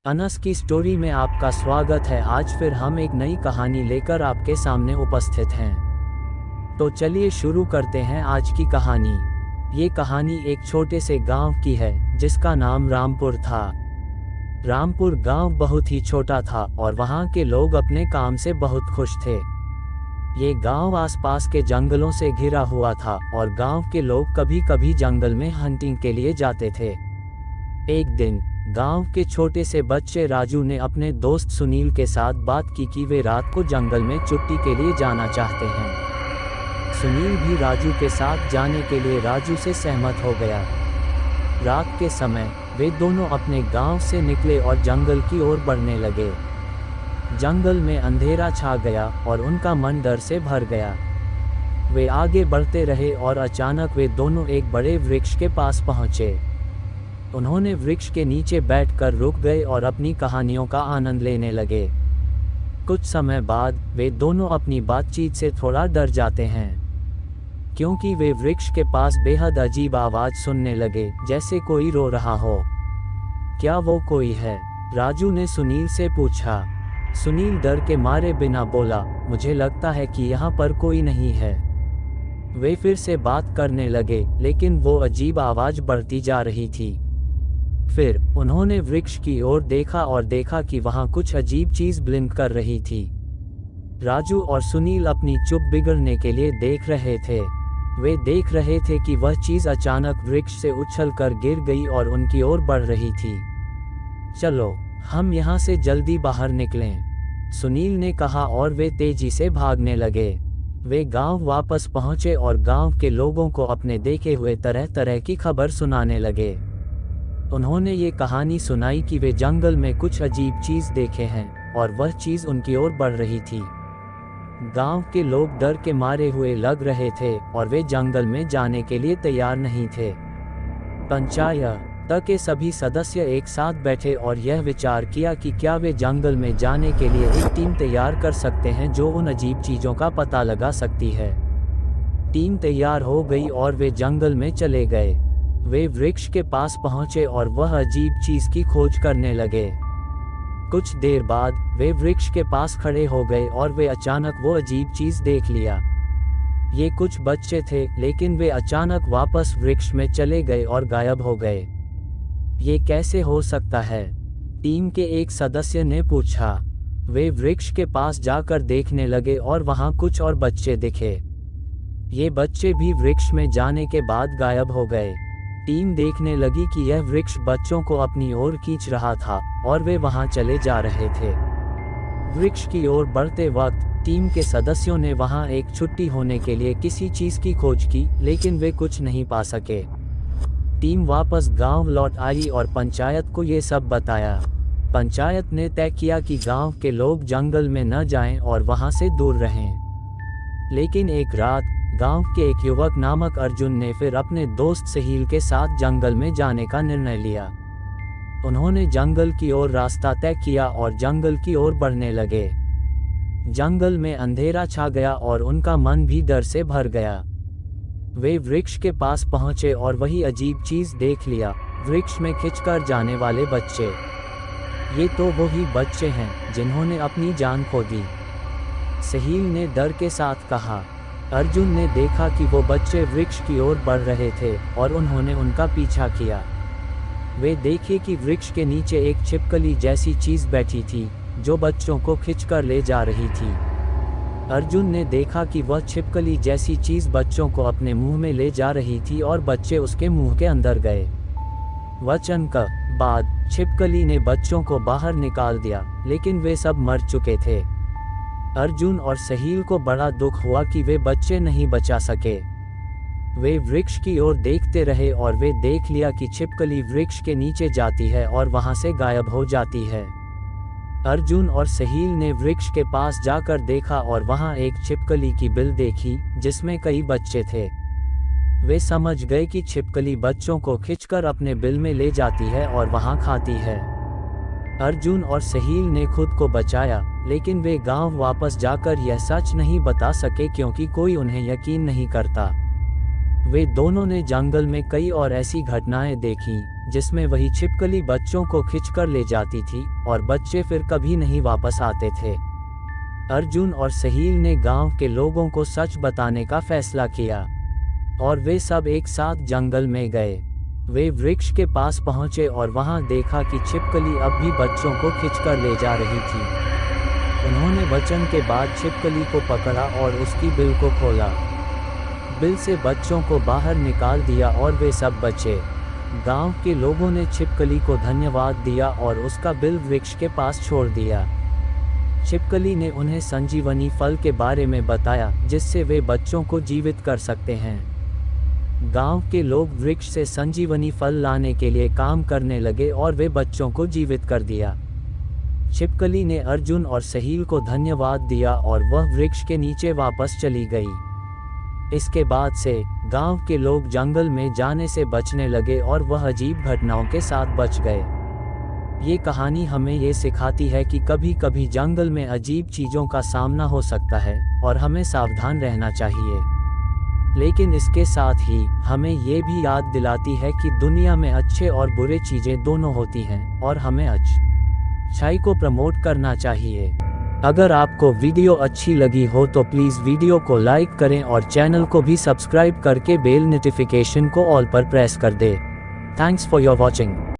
अनस की स्टोरी में आपका स्वागत है। आज फिर हम एक नई कहानी लेकर आपके सामने उपस्थित हैं। तो चलिए शुरू करते हैं आज की कहानी। ये कहानी एक छोटे से गांव की है जिसका नाम रामपुर था। रामपुर गांव बहुत ही छोटा था और वहां के लोग अपने काम से बहुत खुश थे। ये गांव आसपास के जंगलों से घिरा हुआ था और गांव के लोग कभी कभी जंगल में हंटिंग के लिए जाते थे। एक दिन गांव के छोटे से बच्चे राजू ने अपने दोस्त सुनील के साथ बात की कि वे रात को जंगल में छुट्टी के लिए जाना चाहते हैं। सुनील भी राजू के साथ जाने के लिए राजू से सहमत हो गया। रात के समय वे दोनों अपने गांव से निकले और जंगल की ओर बढ़ने लगे। जंगल में अंधेरा छा गया और उनका मन डर से भर गया। वे आगे बढ़ते रहे और अचानक वे दोनों एक बड़े वृक्ष के पास पहुंचे। उन्होंने वृक्ष के नीचे बैठकर रुक गए और अपनी कहानियों का आनंद लेने लगे। कुछ समय बाद वे दोनों अपनी बातचीत से थोड़ा डर जाते हैं, क्योंकि वे वृक्ष के पास बेहद अजीब आवाज सुनने लगे, जैसे कोई रो रहा हो। क्या वो कोई है? राजू ने सुनील से पूछा। सुनील डर के मारे बिना बोला, मुझे लगता है कि यहाँ पर कोई नहीं है। वे फिर से बात करने लगे, लेकिन वो अजीब आवाज बढ़ती जा रही थी। फिर उन्होंने वृक्ष की ओर देखा और देखा कि वहां कुछ अजीब चीज ब्लिंक कर रही थी। राजू और सुनील अपनी चुप बिगड़ने के लिए देख रहे थे। वे देख रहे थे कि वह चीज अचानक वृक्ष से उछलकर गिर गई और उनकी ओर बढ़ रही थी। चलो हम यहाँ से जल्दी बाहर निकलें, सुनील ने कहा और वे तेजी से भागने लगे। वे गांव वापस पहुंचे और गांव के लोगों को अपने देखे हुए तरह तरह की खबर सुनाने लगे। उन्होंने ये कहानी सुनाई कि वे जंगल में कुछ अजीब चीज देखे हैं और वह चीज उनकी ओर बढ़ रही थी। गांव के लोग डर के मारे हुए लग रहे थे और वे जंगल में जाने के लिए तैयार नहीं थे। पंचायत के सभी सदस्य एक साथ बैठे और यह विचार किया कि क्या वे जंगल में जाने के लिए एक टीम तैयार कर सकते हैं जो उन अजीब चीजों का पता लगा सकती है। टीम तैयार हो गई और वे जंगल में चले गए। वे वृक्ष के पास पहुंचे और वह अजीब चीज की खोज करने लगे। कुछ देर बाद वे वृक्ष के पास खड़े हो गए और वे अचानक वो अजीब चीज देख लिया। ये कुछ बच्चे थे, लेकिन वे अचानक वापस वृक्ष में चले गए और गायब हो गए। ये कैसे हो सकता है? टीम के एक सदस्य ने पूछा। वे वृक्ष के पास जाकर देखने लगे और वहां कुछ और बच्चे दिखे। ये बच्चे भी वृक्ष में जाने के बाद गायब हो गए। टीम देखने लगी कि यह वृक्ष बच्चों को अपनी ओर खींच रहा था और वे वहां चले जा रहे थे। वृक्ष की ओर बढ़ते वक्त टीम के सदस्यों ने वहां एक छुट्टी होने के लिए किसी चीज की खोज की, लेकिन वे कुछ नहीं पा सके। टीम वापस गांव लौट आई और पंचायत को ये सब बताया। पंचायत ने तय किया कि गांव के लोग जंगल में न जाएं और वहां से दूर रहें। लेकिन एक रात गांव के एक युवक नामक अर्जुन ने फिर अपने दोस्त सहील के साथ जंगल में जाने का निर्णय लिया। उन्होंने जंगल की ओर रास्ता तय किया और जंगल की ओर बढ़ने लगे। जंगल में अंधेरा छा गया और उनका मन भी डर से भर गया। वे वृक्ष के पास पहुंचे और वही अजीब चीज देख लिया, वृक्ष में खिंचकर जाने वाले बच्चे। ये तो वही बच्चे हैं जिन्होंने अपनी जान खो दी, सहील ने डर के साथ कहा। अर्जुन ने देखा कि वो बच्चे वृक्ष की ओर बढ़ रहे थे और उन्होंने उनका पीछा किया। वे देखे कि वृक्ष के नीचे एक छिपकली जैसी चीज बैठी थी जो बच्चों को खींचकर ले जा रही थी। अर्जुन ने देखा कि वह छिपकली जैसी चीज बच्चों को अपने मुंह में ले जा रही थी और बच्चे उसके मुंह के अंदर गए। वचन के बाद छिपकली ने बच्चों को बाहर निकाल दिया, लेकिन वे सब मर चुके थे। अर्जुन और सहील को बड़ा दुख हुआ कि वे बच्चे नहीं बचा सके। वे वृक्ष की ओर देखते रहे और वे देख लिया कि छिपकली वृक्ष के नीचे जाती है और वहां से गायब हो जाती है। अर्जुन और सहील ने वृक्ष के पास जाकर देखा और वहां एक छिपकली की बिल देखी जिसमें कई बच्चे थे। वे समझ गए कि छिपकली बच्चों को खींचकर अपने बिल में ले जाती है और वहां खाती है। अर्जुन और सहील ने खुद को बचाया, लेकिन वे गांव वापस जाकर यह सच नहीं बता सके क्योंकि कोई उन्हें यकीन नहीं करता। वे दोनों ने जंगल में कई और ऐसी घटनाएं देखीं, जिसमें वही छिपकली बच्चों को खिंचकर ले जाती थी और बच्चे फिर कभी नहीं वापस आते थे। अर्जुन और सहील ने गांव के लोगों को सच बताने का फैसला किया और वे सब एक साथ जंगल में गए। वे वृक्ष के पास पहुंचे और वहां देखा कि छिपकली अब भी बच्चों को खिंचकर ले जा रही थी। उन्होंने वचन के बाद छिपकली को पकड़ा और उसकी बिल को खोला। बिल से बच्चों को बाहर निकाल दिया और वे सब बचे। गांव के लोगों ने छिपकली को धन्यवाद दिया और उसका बिल वृक्ष के पास छोड़ दिया। छिपकली ने उन्हें संजीवनी फल के बारे में बताया, जिससे वे बच्चों को जीवित कर सकते हैं। गांव के लोग वृक्ष से संजीवनी फल लाने के लिए काम करने लगे और वे बच्चों को जीवित कर दिया। छिपकली ने अर्जुन और सहील को धन्यवाद दिया और वह वृक्ष के नीचे वापस चली गई। इसके बाद से गांव के लोग जंगल में जाने से बचने लगे और वह अजीब घटनाओं के साथ बच गए। ये कहानी हमें ये सिखाती है कि कभी कभी जंगल में अजीब चीज़ों का सामना हो सकता है और हमें सावधान रहना चाहिए। लेकिन इसके साथ ही हमें ये भी याद दिलाती है कि दुनिया में अच्छे और बुरे चीज़ें दोनों होती हैं और हमें अच्छाई को प्रमोट करना चाहिए। अगर आपको वीडियो अच्छी लगी हो तो प्लीज़ वीडियो को लाइक करें और चैनल को भी सब्सक्राइब करके बेल नोटिफिकेशन को ऑल पर प्रेस कर दें। Thanks for your watching.